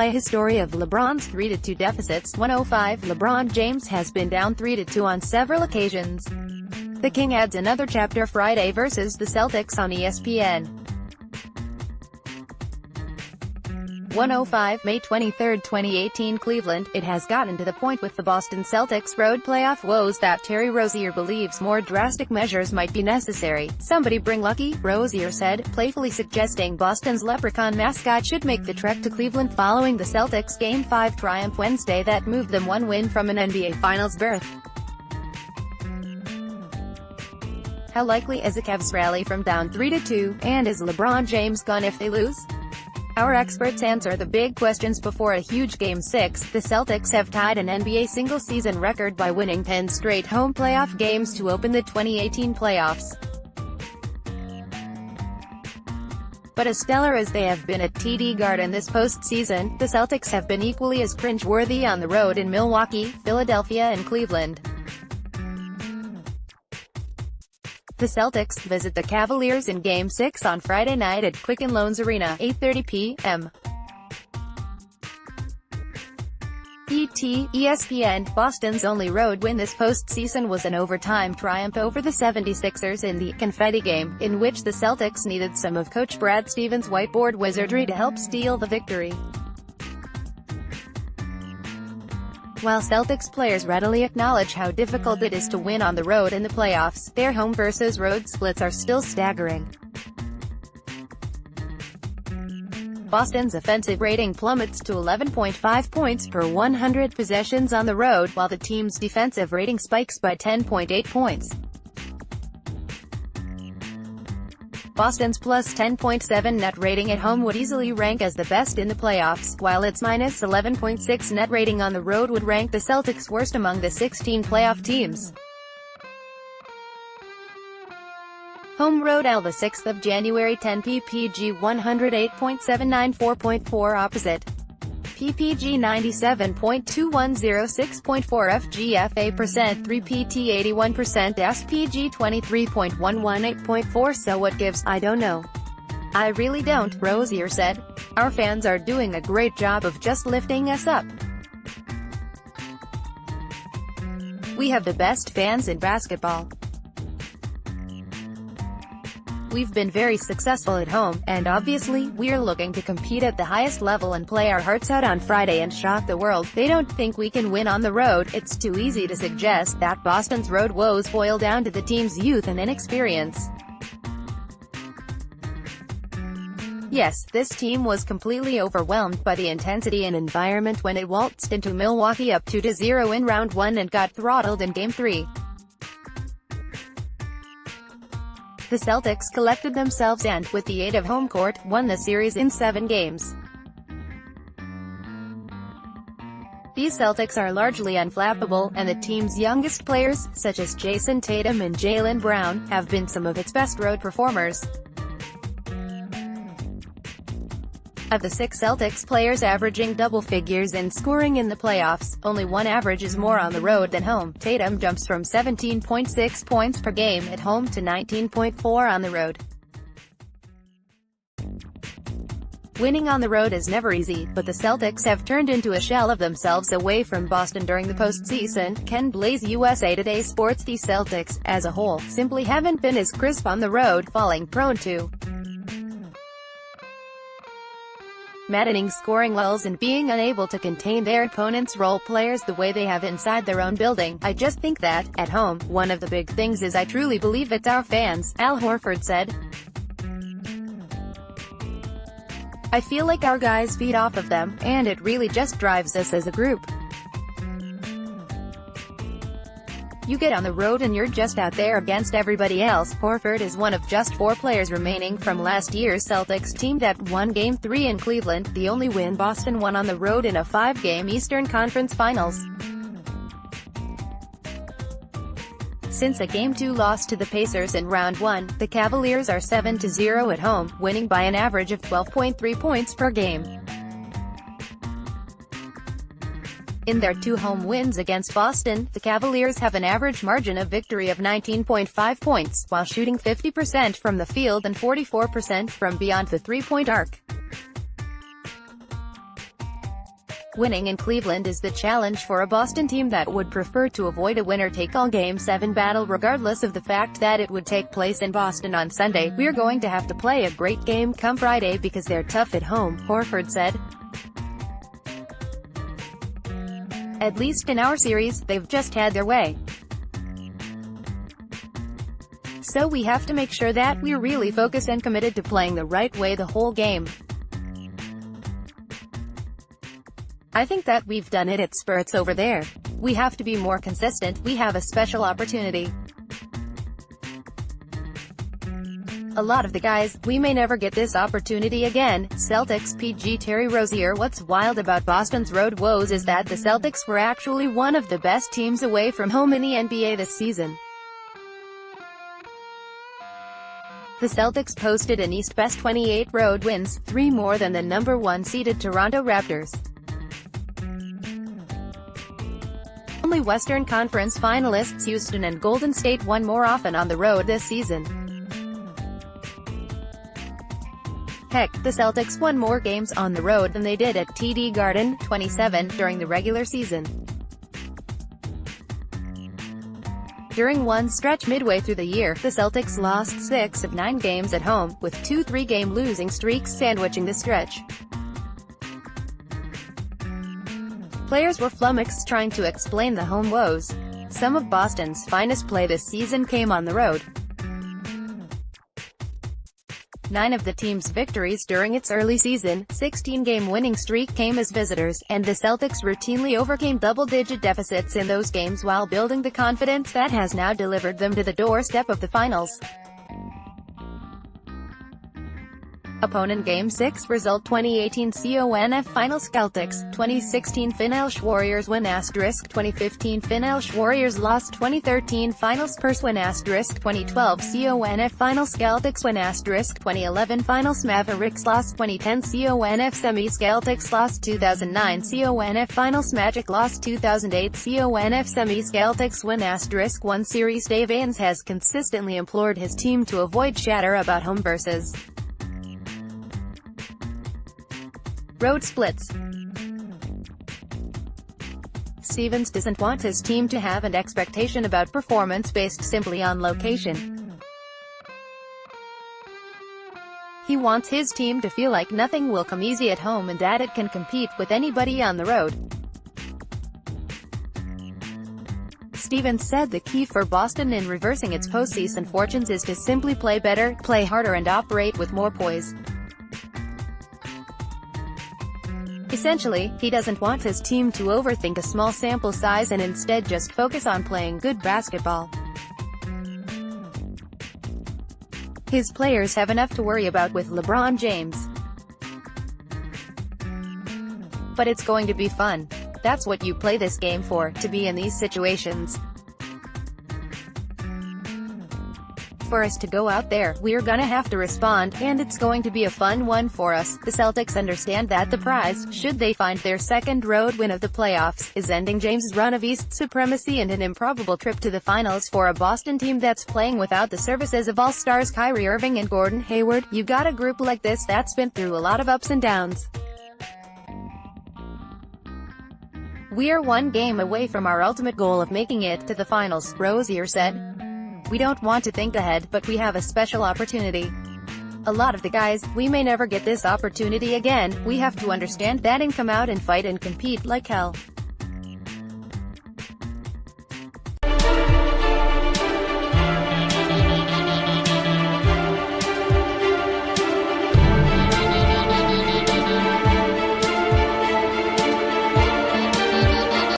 playHistory of LeBron's 3-2 deficits. 105 LeBron James has been down 3-2 on several occasions. The King adds another chapter Friday versus the Celtics on ESPN. 105 May 23, 2018 Cleveland. It has gotten to the point with the Boston Celtics road playoff woes that Terry Rozier believes more drastic measures might be necessary. "Somebody bring Lucky," Rozier said, playfully suggesting Boston's leprechaun mascot should make the trek to Cleveland following the Celtics Game 5 triumph Wednesday that moved them one win from an NBA Finals berth. How likely is a Cavs rally from down 3-2, and is LeBron James gone if they lose? Our experts answer the big questions before a huge Game 6. The Celtics have tied an NBA single-season record by winning 10 straight home playoff games to open the 2018 playoffs. But as stellar as they have been at TD Garden this postseason, the Celtics have been equally as cringe-worthy on the road in Milwaukee, Philadelphia and Cleveland. The Celtics visit the Cavaliers in Game 6 on Friday night at Quicken Loans Arena, 8:30 p.m. ESPN. Boston's only road win this postseason was an overtime triumph over the 76ers in the confetti game, in which the Celtics needed some of Coach Brad Stevens' whiteboard wizardry to help steal the victory. While Celtics players readily acknowledge how difficult it is to win on the road in the playoffs, their home versus road splits are still staggering. Boston's offensive rating plummets to 11.5 points per 100 possessions on the road, while the team's defensive rating spikes by 10.8 points. Boston's plus 10.7 net rating at home would easily rank as the best in the playoffs, while its minus 11.6 net rating on the road would rank the Celtics worst among the 16 playoff teams. Home road L. 6 January 10 ppg 108.794 4.4 opposite. ppg 97.2106.4 FGFA percent 3 PT 81% SPG 23.118.4. So what gives? I don't know. I really don't, Rozier said. Our fans are doing a great job of just lifting us up. We have the best fans in basketball. We've been very successful at home, and obviously, we're looking to compete at the highest level and play our hearts out on Friday and shock the world. They don't think we can win on the road. It's too easy to suggest that Boston's road woes boil down to the team's youth and inexperience. Yes, this team was completely overwhelmed by the intensity and environment when it waltzed into Milwaukee up 2-0 in round 1 and got throttled in Game 3. The Celtics collected themselves and, with the aid of home court, won the series in 7 games. These Celtics are largely unflappable, and the team's youngest players, such as Jason Tatum and Jaylen Brown, have been some of its best road performers. Of the 6 Celtics players averaging double figures in scoring in the playoffs, only one averages more on the road than home. Tatum jumps from 17.6 points per game at home to 19.4 on the road. Winning on the road is never easy, but the Celtics have turned into a shell of themselves away from Boston during the postseason. Ken Blaze, USA Today Sports. The Celtics, as a whole, simply haven't been as crisp on the road, falling prone to maddening scoring lulls and being unable to contain their opponents' role players the way they have inside their own building. I just think that, at home, one of the big things is I truly believe it's our fans, Al Horford said. I feel like our guys feed off of them, and it really just drives us as a group. You get on the road and you're just out there against everybody else. Horford is one of just 4 players remaining from last year's Celtics team that won Game 3 in Cleveland, the only win Boston won on the road in a 5-game Eastern Conference Finals. Since a Game 2 loss to the Pacers in Round 1, the Cavaliers are 7-0 at home, winning by an average of 12.3 points per game. In their 2 home wins against Boston, the Cavaliers have an average margin of victory of 19.5 points, while shooting 50% from the field and 44% from beyond the three-point arc. Winning in Cleveland is the challenge for a Boston team that would prefer to avoid a winner-take-all Game 7 battle regardless of the fact that it would take place in Boston on Sunday. "We're going to have to play a great game come Friday because they're tough at home," Horford said. "At least in our series, they've just had their way. So we have to make sure that we're really focused and committed to playing the right way the whole game. I think that we've done it at spurts over there. We have to be more consistent. We have a special opportunity. A lot of the guys, we may never get this opportunity again." Celtics PG Terry Rozier. "What's wild about Boston's road woes is that the Celtics were actually one of the best teams away from home in the NBA this season. The Celtics posted an East Best 28 road wins, 3 more than the number 1 seeded Toronto Raptors. Only Western Conference finalists Houston and Golden State won more often on the road this season. Heck, the Celtics won more games on the road than they did at TD Garden, 27, during the regular season. During one stretch midway through the year, the Celtics lost 6 of 9 games at home, with 2 3-game losing streaks sandwiching the stretch. Players were flummoxed trying to explain the home woes. Some of Boston's finest play this season came on the road. 9 of the team's victories during its early season, 16-game winning streak came as visitors, and the Celtics routinely overcame double-digit deficits in those games while building the confidence that has now delivered them to the doorstep of the finals. Opponent Game 6 result 2018 CONF Finals Celtics, 2016 Finals Warriors win *, 2015 Finals Warriors lost 2013 Finals Spurs win *, 2012 CONF Finals Celtics win *, 2011 Finals Mavericks lost 2010 CONF Semis Celtics lost 2009 CONF Finals Magic lost 2008 CONF Semis Celtics win *, 1 series. Dave Ainge has consistently implored his team to avoid chatter about home versus road splits. Stevens doesn't want his team to have an expectation about performance based simply on location. He wants his team to feel like nothing will come easy at home and that it can compete with anybody on the road. Stevens said the key for Boston in reversing its postseason fortunes is to simply play better, play harder and operate with more poise. Essentially, he doesn't want his team to overthink a small sample size and instead just focus on playing good basketball. His players have enough to worry about with LeBron James. But it's going to be fun. That's what you play this game for, to be in these situations. For us to go out there, we're gonna have to respond, and it's going to be a fun one for us. The Celtics understand that the prize, should they find their second road win of the playoffs, is ending James's run of East supremacy and an improbable trip to the finals for a Boston team that's playing without the services of all-stars Kyrie Irving and Gordon Hayward. You got a group like this that's been through a lot of ups and downs. We're one game away from our ultimate goal of making it to the finals, Rozier said. We don't want to think ahead, but we have a special opportunity. A lot of the guys, we may never get this opportunity again. We have to understand that and come out and fight and compete like hell.